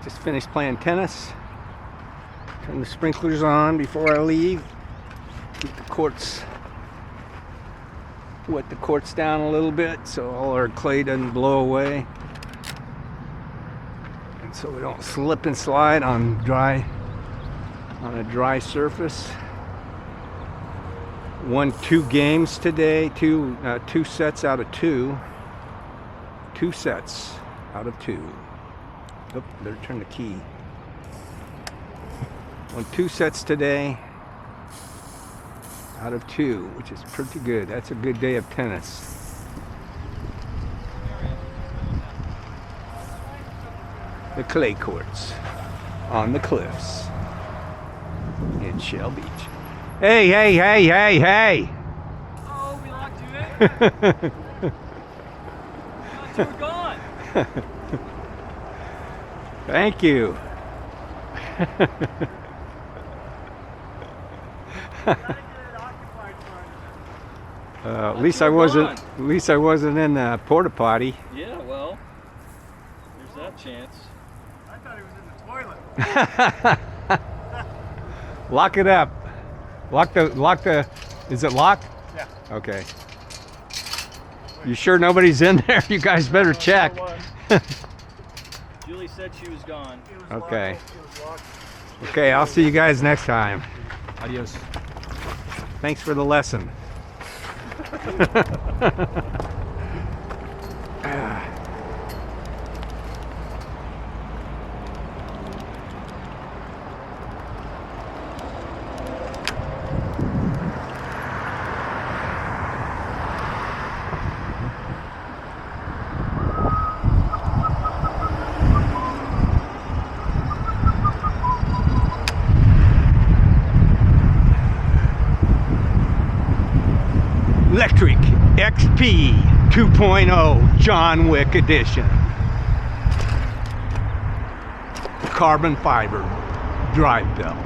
Just finished playing tennis. Turn the sprinklers on before I leave. Keep the courts, wet the courts down a little bit so all our clay doesn't blow away. And so we don't slip and slide on a dry surface. Won 2 games today, two sets out of 2. 2 sets out of 2. Oh, better turn the key. Won 2 sets today out of 2, which is pretty good. That's a good day of tennis. The clay courts on the cliffs in Shell Beach. Hey, hey, hey, hey, hey! Oh, we locked you in? I thought you were gone. Thank you. At least I wasn't. At least I wasn't in the porta potty. Yeah, well, there's that chance. I thought he was in the toilet. Lock it up. Lock the. Is it locked? Yeah. Okay. You sure nobody's in there? You guys better check. Julie said she was gone. Okay. It was locked. Okay, I'll see you guys next time. Adios. Thanks for the lesson. Electric XP 2.0 John Wick Edition. Carbon fiber drive belt.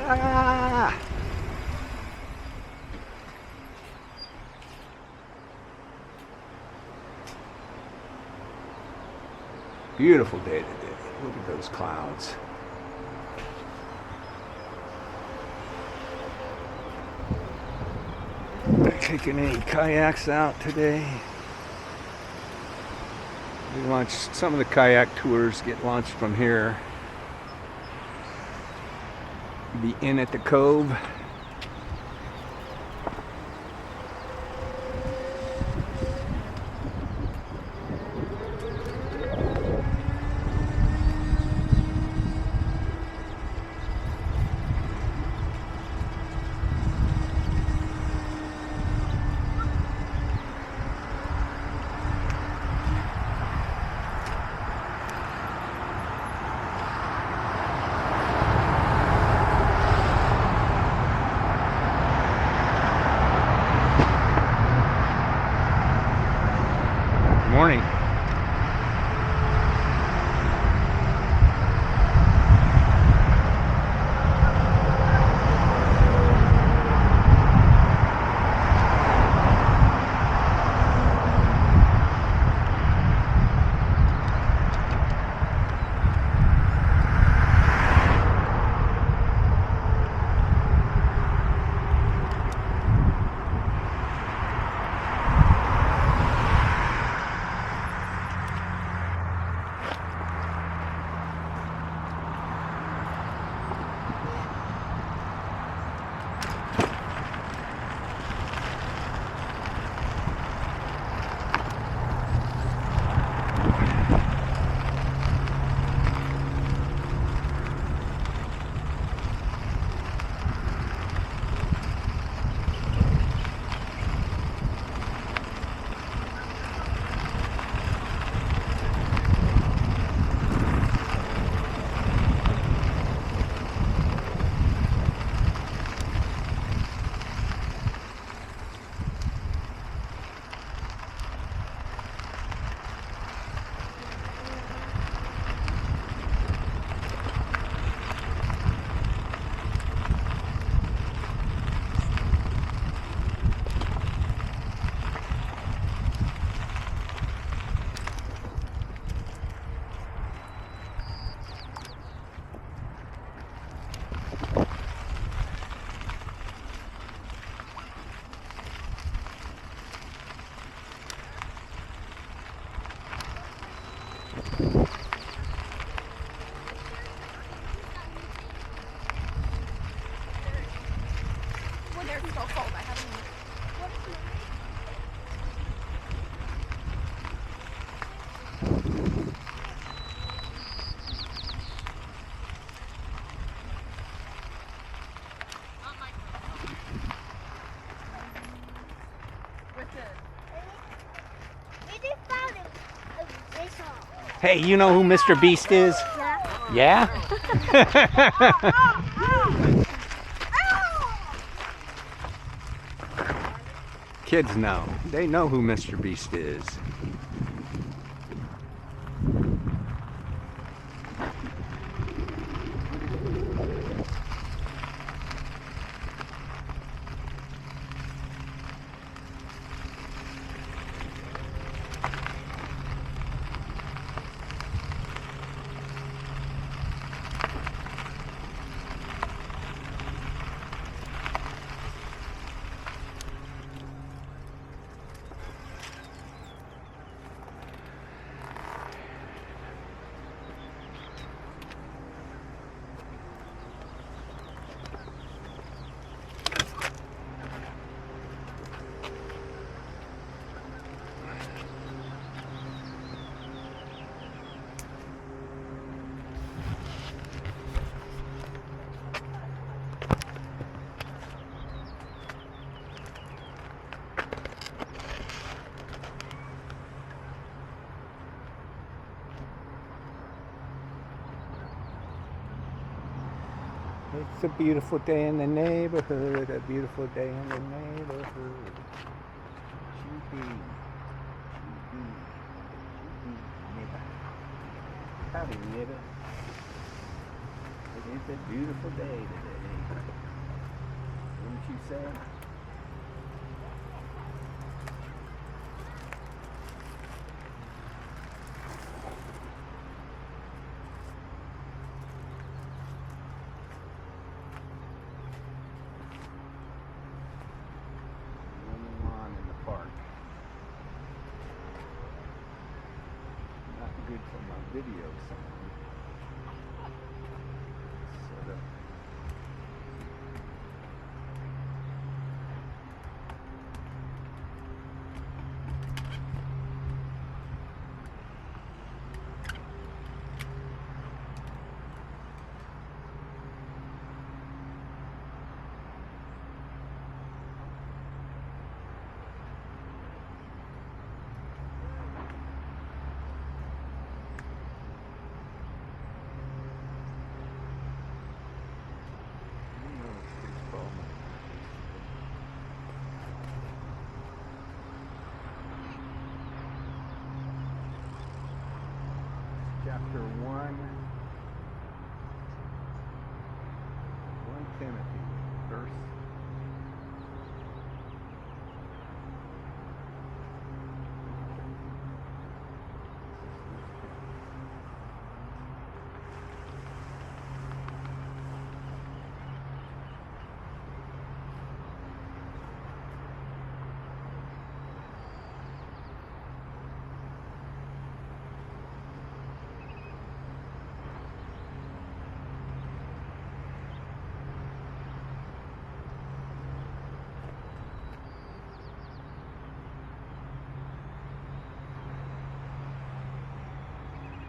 Ah. Beautiful day today. Look at those clouds. Not taking any kayaks out today. We launched some of the kayak tours get launched from here. Be in at the cove. Morning. Hey, you know who Mr. Beast is? Yeah. Yeah? Kids know. They know who Mr. Beast is. It's a beautiful day in the neighborhood, a beautiful day in the neighborhood. Choo-bee, choo-bee, choo-bee, neighbor. Howdy, neighbor. It is a beautiful day today. Wouldn't you say? Good for my video sound. Sort of. Chapter 1, 1 Timothy, verse 1.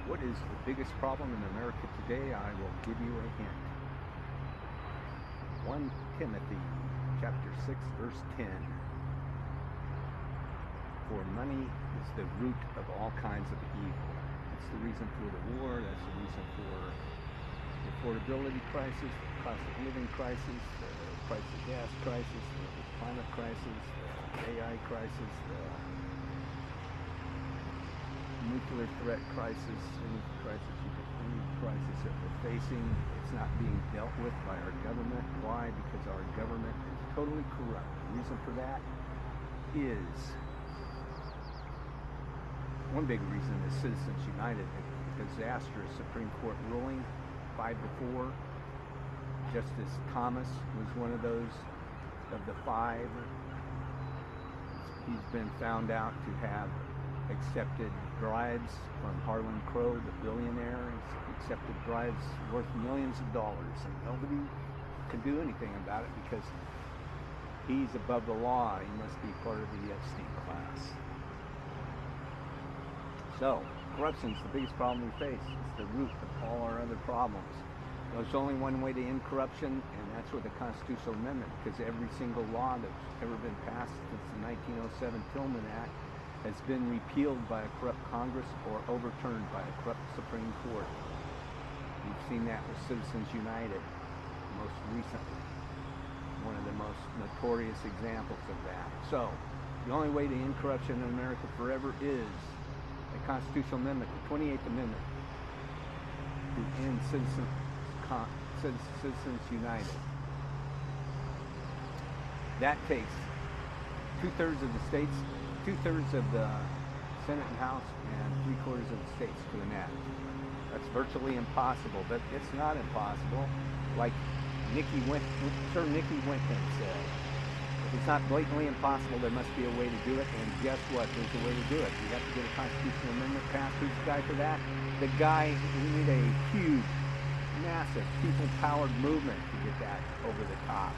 What is the biggest problem in America today? I will give you a hint. 1 Timothy chapter 6 verse 10. For money is the root of all kinds of evil. That's the reason for the war. That's the reason for the affordability crisis, the cost of living crisis, the price of gas crisis, the climate crisis, the AI crisis, the nuclear threat crisis, any crisis that we're facing. It's not being dealt with by our government. Why? Because our government is totally corrupt. The reason for that is, one big reason is Citizens United, a disastrous Supreme Court ruling, 5-4. Justice Thomas was one of those, of the 5. He's been found out to have accepted bribes from Harlan Crow, the billionaire. He's accepted bribes worth millions of dollars, and nobody can do anything about it because he's above the law. He must be part of the Epstein class. So, corruption is the biggest problem we face. It's the root of all our other problems. There's only one way to end corruption, and that's with the Constitutional Amendment, because every single law that's ever been passed since the 1907 Tillman Act has been repealed by a corrupt Congress or overturned by a corrupt Supreme Court. We've seen that with Citizens United most recently. One of the most notorious examples of that. So, the only way to end corruption in America forever is a constitutional amendment, the 28th Amendment, to end Citizens United. That takes 2/3 of the states, 2/3 of the Senate and House, and 3/4 of the states to enact. That's virtually impossible, but it's not impossible. Like Sir Nicky Winton said, if it's not blatantly impossible, there must be a way to do it, and guess what? There's a way to do it. We have to get a constitutional amendment passed. Who's the guy for that? The guy, we need a huge, massive, people-powered movement to get that over the top.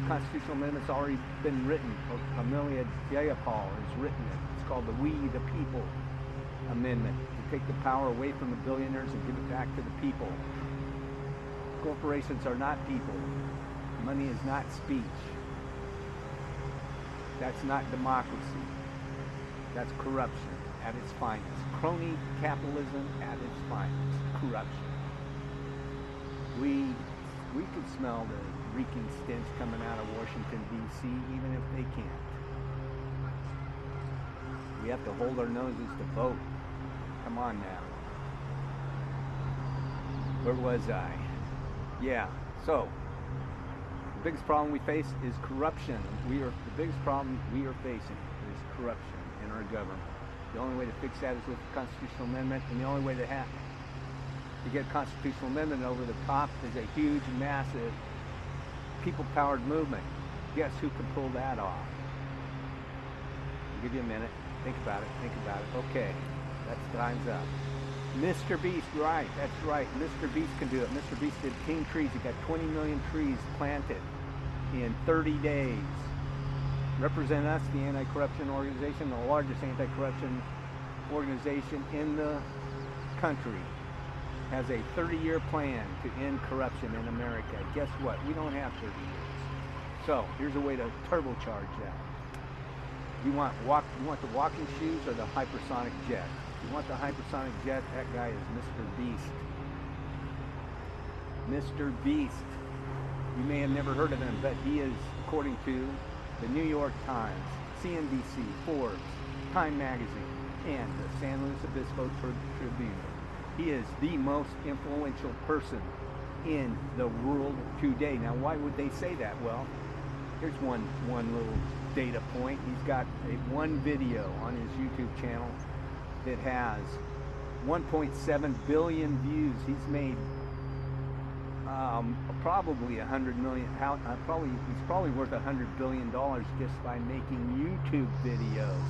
Constitutional amendment's already been written. Amelia Jayapal has written it. It's called the We the People Amendment, to take the power away from the billionaires and give it back to the people. Corporations are not people. Money is not speech. That's not democracy. That's corruption at its finest. Crony capitalism at its finest. Corruption. We could smell the reeking stench coming out of Washington, D.C., even if they can't. We have to hold our noses to vote. Come on now. Where was I? Yeah, so the biggest problem we face is corruption. The biggest problem we are facing is corruption in our government. The only way to fix that is with a constitutional amendment, and the only way to get a constitutional amendment over the top is a huge, massive, people-powered movement. Guess who can pull that off? I'll give you a minute. Think about it. Okay, that's time's up. Mr. Beast, right, that's right. Mr. Beast can do it. Mr. Beast did King Trees. He got 20 million trees planted in 30 days. Represent Us, the anti-corruption organization, the largest anti-corruption organization in the country, has a 30-year plan to end corruption in America. Guess what? We don't have 30 years. So here's a way to turbocharge that. You want the walking shoes or the hypersonic jet? If you want the hypersonic jet, that guy is Mr. Beast. Mr. Beast. You may have never heard of him, but he is, according to the New York Times, CNBC, Forbes, Time Magazine, and the San Luis Obispo Tribune, he is the most influential person in the world today. Now, why would they say that? Well, here's one little data point. He's got one video on his YouTube channel that has 1.7 billion views. He's made probably 100 million. He's probably worth $100 billion just by making YouTube videos.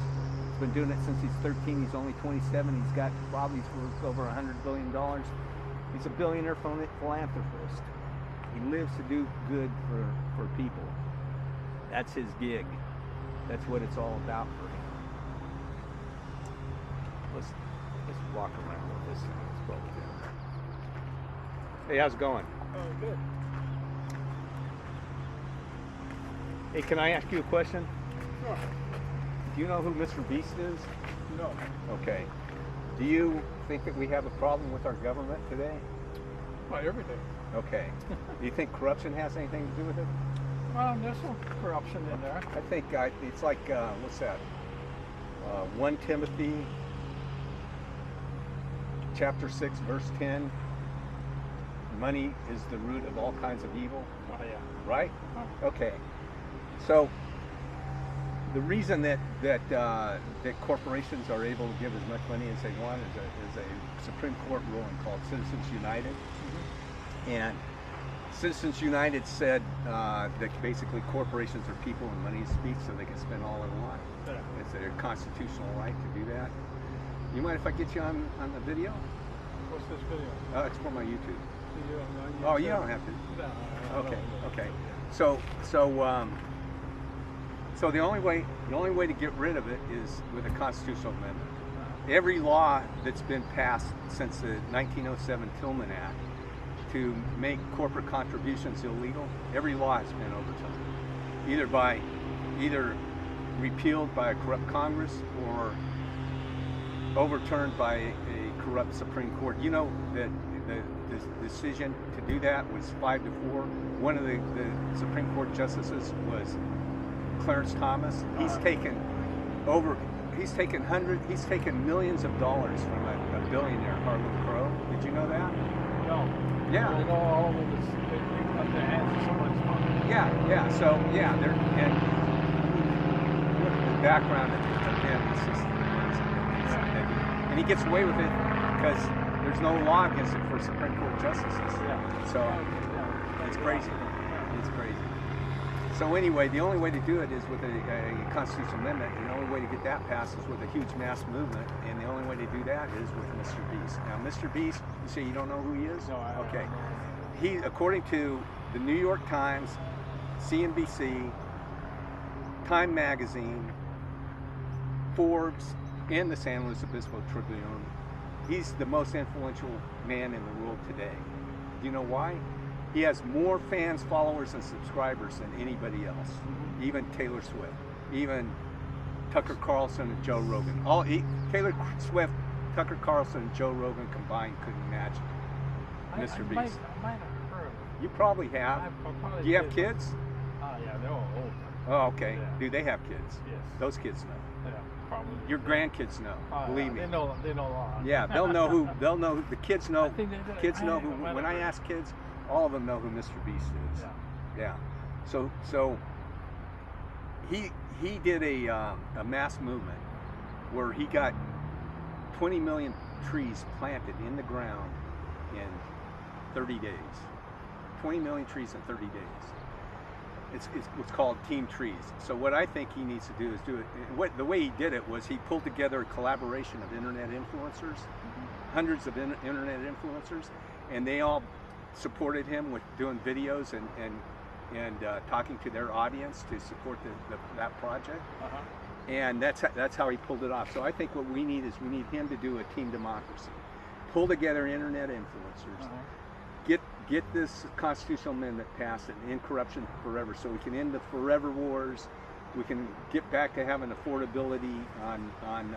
He's been doing it since he's 13. He's only 27. He's worth over $100 billion. He's a billionaire philanthropist. He lives to do good for people. That's his gig. That's what it's all about for him. Let's walk around with this thing. Let's go down. Hey, how's it going? Oh, good. Hey, can I ask you a question? Sure. Do you know who Mr. Beast is? No. Okay. Do you think that we have a problem with our government today? Not everything. Okay. Do you think corruption has anything to do with it? Well, there's some corruption in there. I think it's like, what's that? 1 Timothy chapter 6, verse 10. Money is the root of all kinds of evil. Oh, yeah. Right? Oh. Okay. So the reason that corporations are able to give as much money as they want is a Supreme Court ruling called Citizens United. Mm-hmm. And Citizens United said that basically corporations are people and money is speech, so they can spend all they want. Yeah. It's their constitutional right to do that. You mind if I get you on the video? What's this video? It's for my YouTube. You don't know, Oh, you don't have to. No, I Okay, don't know. okay. So the only way to get rid of it is with a constitutional amendment. Every law that's been passed since the 1907 Tillman Act to make corporate contributions illegal, every law has been overturned, either repealed by a corrupt Congress or overturned by a corrupt Supreme Court. You know that the decision to do that was 5-4. One of the Supreme Court justices was Clarence Thomas. He's taken millions of dollars from a billionaire, Harlan Crow. Did you know that? No. Yeah. I know all of them is they cut their hands to so much money. Yeah. So yeah, they're and look at the background of him. It's just and he gets away with it because there's no law against it for Supreme Court justices. Yeah. So it's crazy. It's crazy. So anyway, the only way to do it is with a constitutional amendment. And the only way to get that passed is with a huge mass movement. And the only way to do that is with Mr. Beast. Now, Mr. Beast, you say you don't know who he is? No, I don't Okay. know. He, according to the New York Times, CNBC, Time Magazine, Forbes, and the San Luis Obispo Tribune, he's the most influential man in the world today. Do you know why? He has more fans, followers, and subscribers than anybody else. Even Taylor Swift, even Tucker Carlson and Joe Rogan. Taylor Swift, Tucker Carlson, and Joe Rogan combined couldn't match Mr. Beast. I might have heard of it. You probably have. I probably Do you have did. kids? Yeah, they're all old. Oh, okay. Yeah. Do they have kids? Yes. Those kids know. Yeah, probably. Your grandkids know. Believe me. They know a lot. Yeah, they'll know who. They'll know who. The kids know. I think they do. Kids know who. When I ask kids, all of them know who Mr. Beast is. Yeah. Yeah. So he did a mass movement where he got 20 million trees planted in the ground in 30 days. 20 million trees in 30 days. It's what's called Team Trees. So what I think he needs to do is do it. The way he did it was he pulled together a collaboration of internet influencers, hundreds of internet influencers, and they all supported him with doing videos and talking to their audience to support that project. And that's how he pulled it off. So I think what we need is we need him to do a team democracy, pull together internet influencers, get this constitutional amendment passed and end corruption forever, so we can end the forever wars. We can get back to having affordability on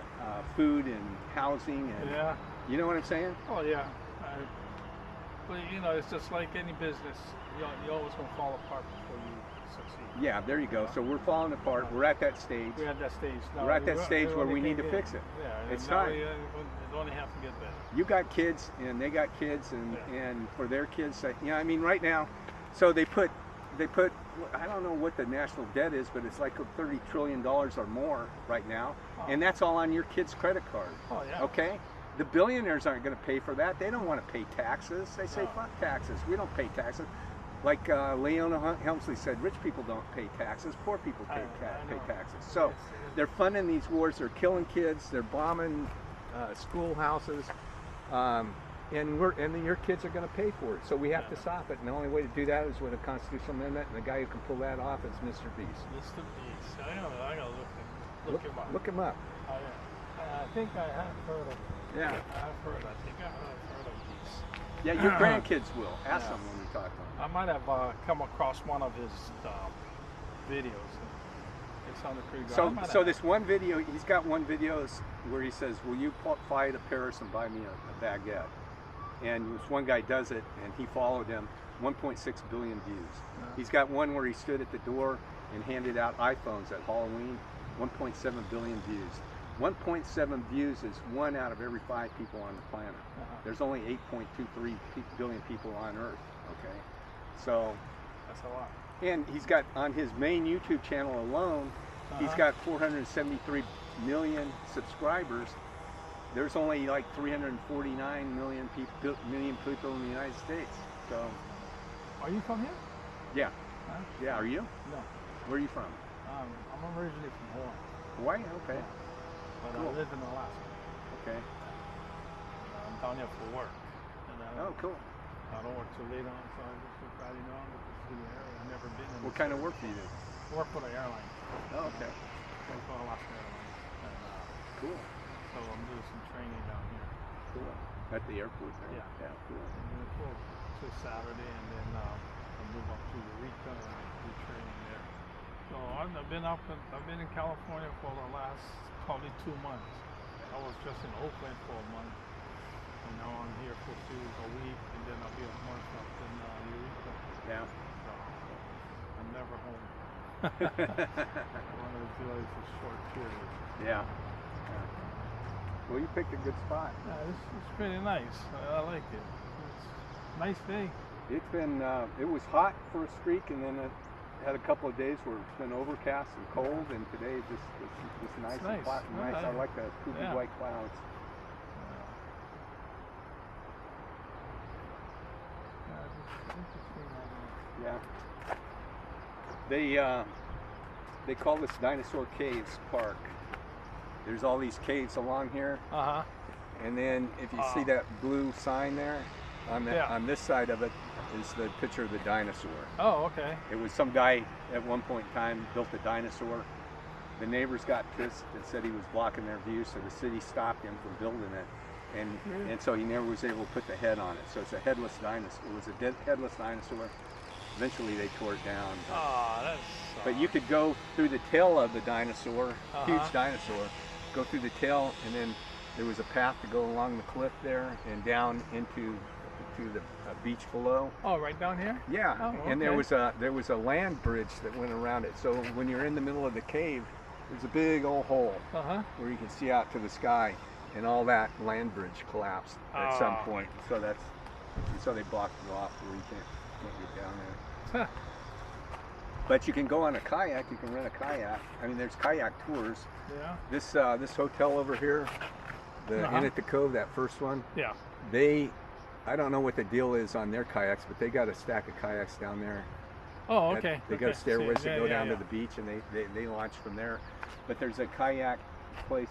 food and housing, and you know what I'm saying? Oh yeah. But you know, it's just like any business. You always gonna fall apart before you succeed. Yeah, there you go. So we're falling apart. We're at that stage. We're at that stage now. We're at that stage where we need to fix it. Yeah, It's now time. It only have to get better. You got kids and they got kids, and for their kids, I mean, right now, so they put, I don't know what the national debt is, but it's like $30 trillion or more right now, and that's all on your kid's credit card. Oh yeah. Okay? The billionaires aren't going to pay for that. They don't want to pay taxes. They say, fuck taxes. We don't pay taxes. Like Leona Helmsley said, rich people don't pay taxes. Poor people pay taxes. So they're funding these wars. They're killing kids. They're bombing schoolhouses. And your kids are going to pay for it. So we have to stop it. And the only way to do that is with a constitutional amendment. And the guy who can pull that off is Mr. Beast. Mr. Beast. I gotta look him up. Look him up. Oh, yeah. I think I have heard of. Yeah. I think I've heard of Beast. Yeah, your grandkids will. Ask them when we talk to them. I might have come across one of his videos. It sounded pretty good. So this one video, he's got one video where he says, "Will you fly to Paris and buy me a baguette?" And this one guy does it, and he followed him. 1.6 billion views. He's got one where he stood at the door and handed out iPhones at Halloween. 1.7 billion views. 1.7 views is 1 out of every 5 people on the planet. There's only 8.23 billion people on Earth. Okay, so that's a lot. And he's got on his main YouTube channel alone, he's got 473 million subscribers. There's only like 349 million people in the United States. So, are you from here? Yeah. Huh? Yeah. Are you? No. Where are you from? I'm originally from Hawaii. Hawaii. Okay. But Cool. I live in Alaska. Okay. I'm down here for work. And Oh, cool. I don't work till late on, so I just took Friday on to see the area. I've never been in. What kind of work do you do? Work for the airline. Oh, okay. Work for Alaska Airlines. And, Cool. so I'm doing some training down here. Cool. At the airport there. Yeah. Yeah. Cool. And then till Saturday, and then I move up to Eureka and do training there. So I've been in California for the last probably 2 months. I was just in Oakland for a month, and now I'm here for a week, and then I'll be a month up in Eureka. Yeah. So I'm never home. One of those days for short periods. Yeah. Well, you picked a good spot. Yeah, it's pretty nice. I like it. It's a nice day. It's been, it was hot for a streak, and then it had a couple of days where it's been overcast and cold, and today just nice and nice. flat and nice. I like the poopy Yeah. white clouds. Yeah, it's interesting. They call this Dinosaur Caves Park. There's all these caves along here, Uh huh. and then if you see that blue sign there, Yeah. on this side of it is the picture of the dinosaur. Oh, okay. It was some guy at one point in time built a dinosaur. The neighbors got pissed and said he was blocking their view, so the city stopped him from building it, and so he never was able to put the head on it. So it's a headless dinosaur. It was a headless dinosaur. Eventually they tore it down. Oh, that's. But you could go through the tail of the dinosaur, huge Uh-huh. dinosaur, go through the tail, and then there was a path to go along the cliff there and down into to the beach below. Oh, right down here. Yeah, Oh, and there okay. was a land bridge that went around it. So when you're in the middle of the cave, there's a big old hole Uh huh. where you can see out to the sky, and all that land bridge collapsed at some Oh. point. So they blocked it off where you can't get down there. But you can go on a kayak. You can rent a kayak. I mean, there's kayak tours. Yeah. This hotel over here, the Uh-huh. Inn at the Cove, that first one. Yeah. I don't know what the deal is on their kayaks, but they got a stack of kayaks down there. Oh, that- okay. They got okay. stairways See, that go down yeah. to the beach, and they launch from there. But there's a kayak place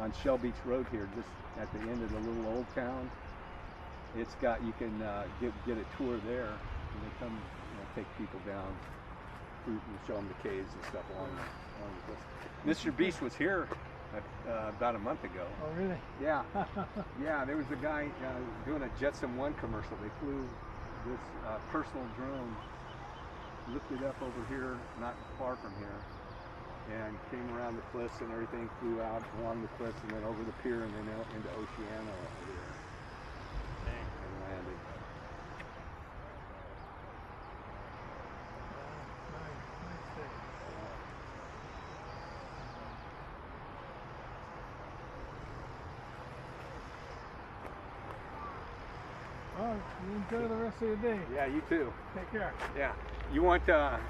on Shell Beach Road here, just at the end of the little old town. It's got, you can get a tour there, and they come take people down, and show them the caves and stuff along the coast. Mr. Beast was here about a month ago. Oh, really? Yeah, yeah. There was a guy doing a Jetson One commercial. They flew this personal drone, lifted up over here, not far from here, and came around the cliffs and everything. Flew out along the cliffs and then over the pier and then out into Oceana over there and landed. Nice day. Well, you enjoy the rest of your day. Yeah, you too. Take care. Yeah. You want? There's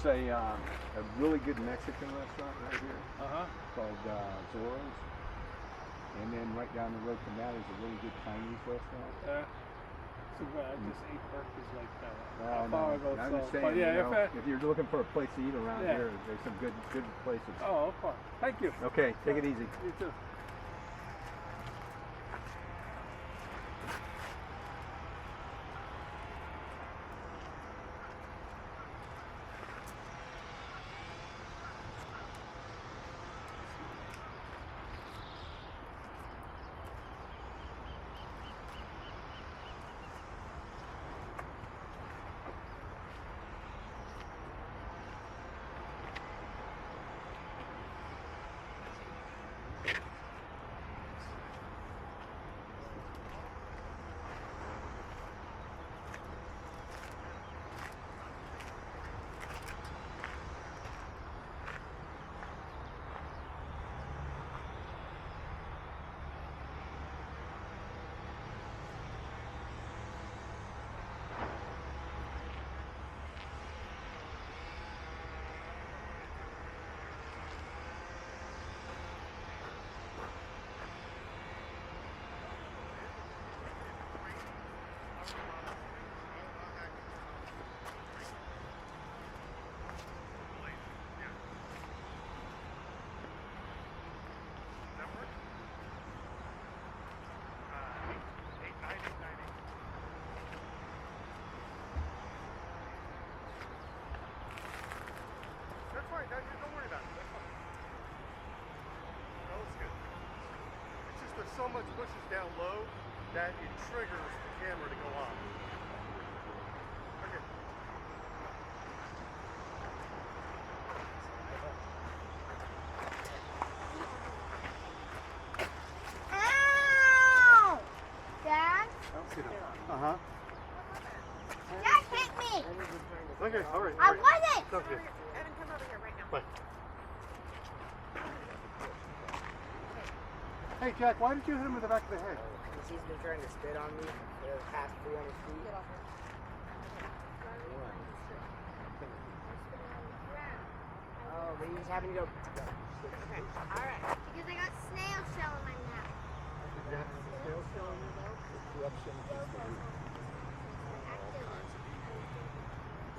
a really good Mexican restaurant right here Uh-huh. called Zorro's, and then right down the road from that is a really good Chinese restaurant. Too bad. I just ate breakfast like that. Oh, How far no. ago, I'm so- just saying, but yeah, you know, if if you're looking for a place to eat around Yeah. here, there's some good places. Oh, of course. Thank you. Okay, take it easy. You too. That's fine. Don't worry about it. That's fine. That looks good. It's just there's so much bushes down low that it triggers the camera to go off. Okay. Okay, all right. I want it! Sounds good. Evan, come over here right now. Bye. Hey, Jack, why did you hit him in the back of the head? Because he's been trying to spit on me for the past 300 feet. Get off her. Oh, but he's having to go. Okay, alright. Because I got snail shell in my mouth. Corruption is the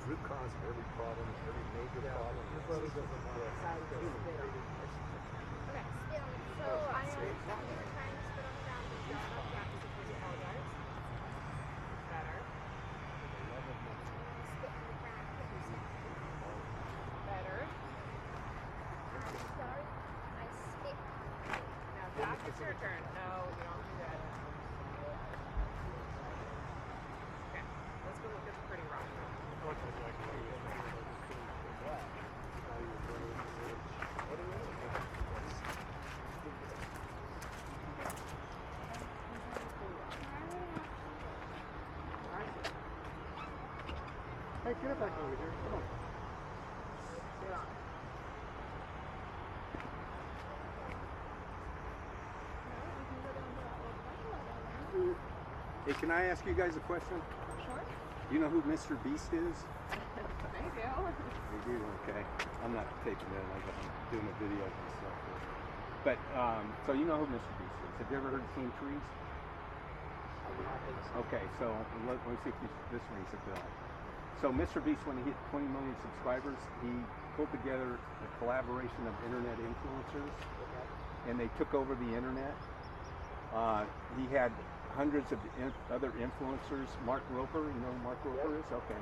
root cause of every problem, every major problem. Okay, So I am trying to spit on the ground. you don't know Jack is supposed to apologize. Better. Spit on the ground. Better. I'm sorry. I spit. Now, Jack, it's your turn. No, you don't do that. Okay, let's go look at the pretty rock. Hey, get it back over here. Come on. Hey, can I ask you guys a question? Sure. You know who Mr. Beast is? They do. You do? Okay. I'm not taping that. I'm doing a video myself. But, so you know who Mr. Beast is. Have you ever heard of Team Trees? Okay, so let me see if this rings a bell. So Mr. Beast, when he hit 20 million subscribers, he pulled together a collaboration of internet influencers, and they took over the internet. He had hundreds of other influencers. Mark Roper, you know who Mark Roper is? Okay.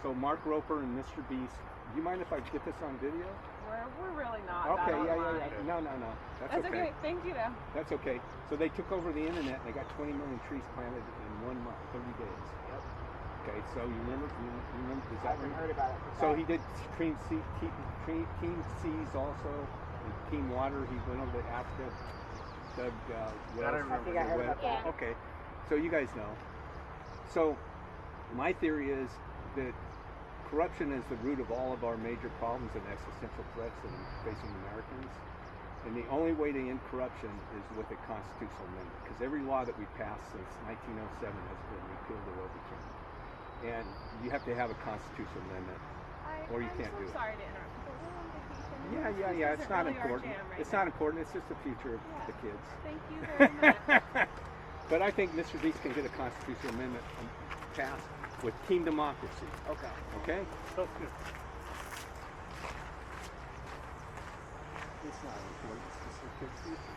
So Mark Roper and Mr. Beast. Do you mind if I get this on video? We're really not Okay, that yeah. online. No. That's okay. Thank you, though. That's okay. So they took over the internet and they got 20 million trees planted in 1 month, 30 days. Yep. Okay, so you remember? Does I that haven't ring? heard about it. So he did Team Seas also, and Team Water. He went over to Africa. Doug Wells. don't remember. I think I heard about that. Okay, so you guys know. So my theory is that corruption is the root of all of our major problems and existential threats that are facing Americans. And the only way to end corruption is with a constitutional amendment, because every law that we've passed since 1907 has been repealed or overturned. And you have to have a constitutional amendment, or you can't do it. I'm so sorry to interrupt. But we're on vacation. and Yeah. this It's isn't not really our important. jam right It's now. not important. It's just the future of the kids. Thank you very much. But I think Mr. Beast can get a constitutional amendment passed with team democracy. Okay. Okay? Sounds good. It's not important. It's just the kids.